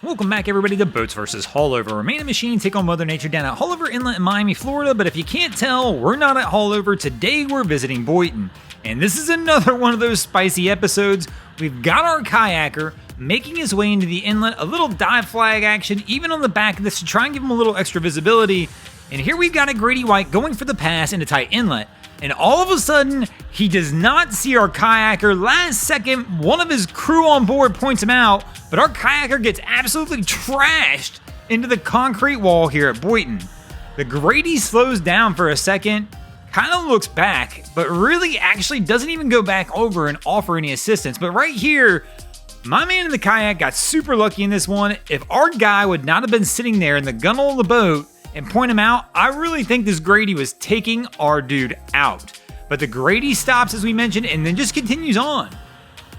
Welcome back everybody to Boats vs. Haulover. Man and Machine take on Mother Nature down at Haulover Inlet in Miami, Florida, but if you can't tell, we're not at Haulover. Today we're visiting Boynton. And this is another one of those spicy episodes. We've got our kayaker making his way into the inlet, a little dive flag action even on the back of this to try and give him a little extra visibility. And here we've got a Grady White going for the pass into tight inlet. And all of a sudden, he does not see our kayaker. Last second, one of his crew on board points him out, but our kayaker gets absolutely trashed into the concrete wall here at Boynton. The Grady slows down for a second, kind of looks back, but really actually doesn't even go back over and offer any assistance. But right here, my man in the kayak got super lucky in this one. If our guy would not have been sitting there in the gunnel of the boat and point him out, I really think this Grady was taking our dude out. But the Grady stops, as we mentioned, and then just continues on.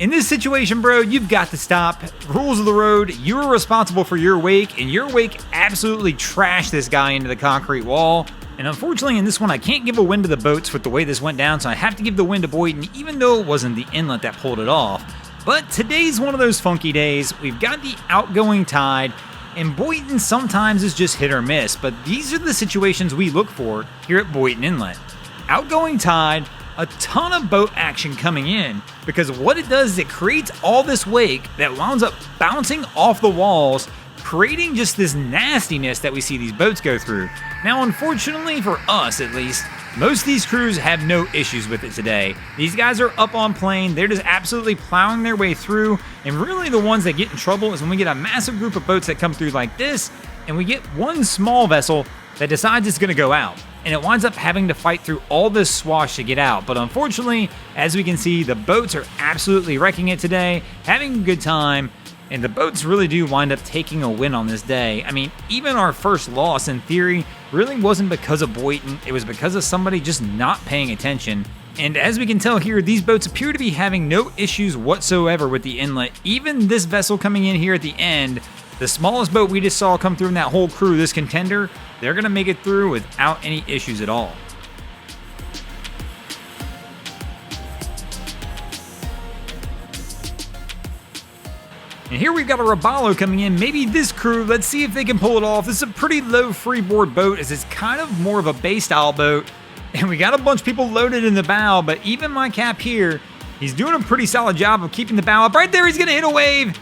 In this situation, bro, you've got to stop. Rules of the road, you are responsible for your wake, and your wake absolutely trashed this guy into the concrete wall. And unfortunately, in this one, I can't give a win to the boats with the way this went down, so I have to give the win to Boynton, even though it wasn't the inlet that pulled it off. But today's one of those funky days. We've got the outgoing tide, and Boynton sometimes is just hit or miss, but these are the situations we look for here at Boynton Inlet. Outgoing tide, a ton of boat action coming in, because what it does is it creates all this wake that winds up bouncing off the walls, creating just this nastiness that we see these boats go through. Now, unfortunately for us at least, most of these crews have no issues with it today. These guys are up on plane, they're just absolutely plowing their way through, and really the ones that get in trouble is when we get a massive group of boats that come through like this, and we get one small vessel that decides it's going to go out, and it winds up having to fight through all this swash to get out. But unfortunately, as we can see, the boats are absolutely wrecking it today, having a good time, and the boats really do wind up taking a win on this day. I mean, even our first loss, in theory, really wasn't because of Boynton. It was because of somebody just not paying attention. And as we can tell here, these boats appear to be having no issues whatsoever with the inlet. Even this vessel coming in here at the end, the smallest boat we just saw come through in that whole crew, this contender, they're going to make it through without any issues at all. And here we've got a Robalo coming in, maybe this crew, let's see if they can pull it off. This is a pretty low freeboard boat, as it's kind of more of a bay style boat. And we got a bunch of people loaded in the bow, but even my cap here, he's doing a pretty solid job of keeping the bow up. Right there, he's gonna hit a wave.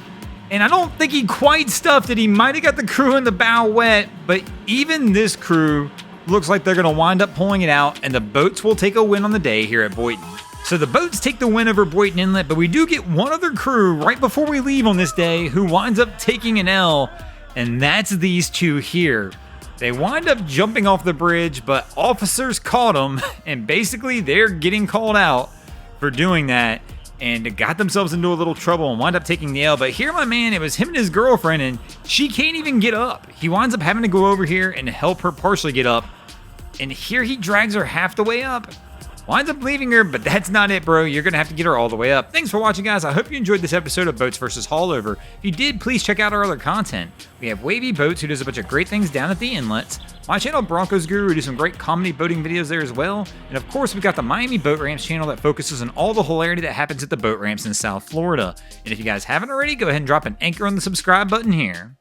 And I don't think he quite stuffed it. He might have got the crew in the bow wet, but even this crew looks like they're gonna wind up pulling it out, and the boats will take a win on the day here at Boynton. So the boats take the win over Boynton Inlet, but we do get one other crew right before we leave on this day who winds up taking an L, and that's these two here. They wind up jumping off the bridge, but officers caught them, and basically they're getting called out for doing that, and got themselves into a little trouble and wind up taking the L. But here, my man, it was him and his girlfriend, and she can't even get up. He winds up having to go over here and help her partially get up, and here he drags her half the way up. Winds up leaving her, but that's not it, bro. You're going to have to get her all the way up. Thanks for watching, guys. I hope you enjoyed this episode of Boats vs. Haulover. If you did, please check out our other content. We have Wavy Boats, who does a bunch of great things down at the inlets. My channel, Broncos Guru, who does some great comedy boating videos there as well. And of course, we've got the Miami Boat Ramps channel that focuses on all the hilarity that happens at the boat ramps in South Florida. And if you guys haven't already, go ahead and drop an anchor on the subscribe button here.